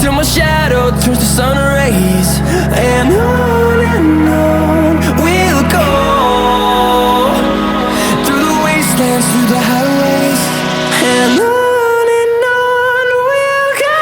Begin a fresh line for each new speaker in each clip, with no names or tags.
till my shadow turns to sun rays. And on we'll go, through the wastelands, through the highways, and on we'll go.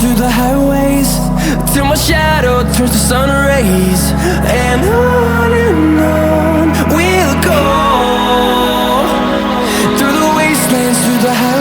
Through the highways, till my shadow turns to sun rays. And on we'll go, through the wastelands, through the highways.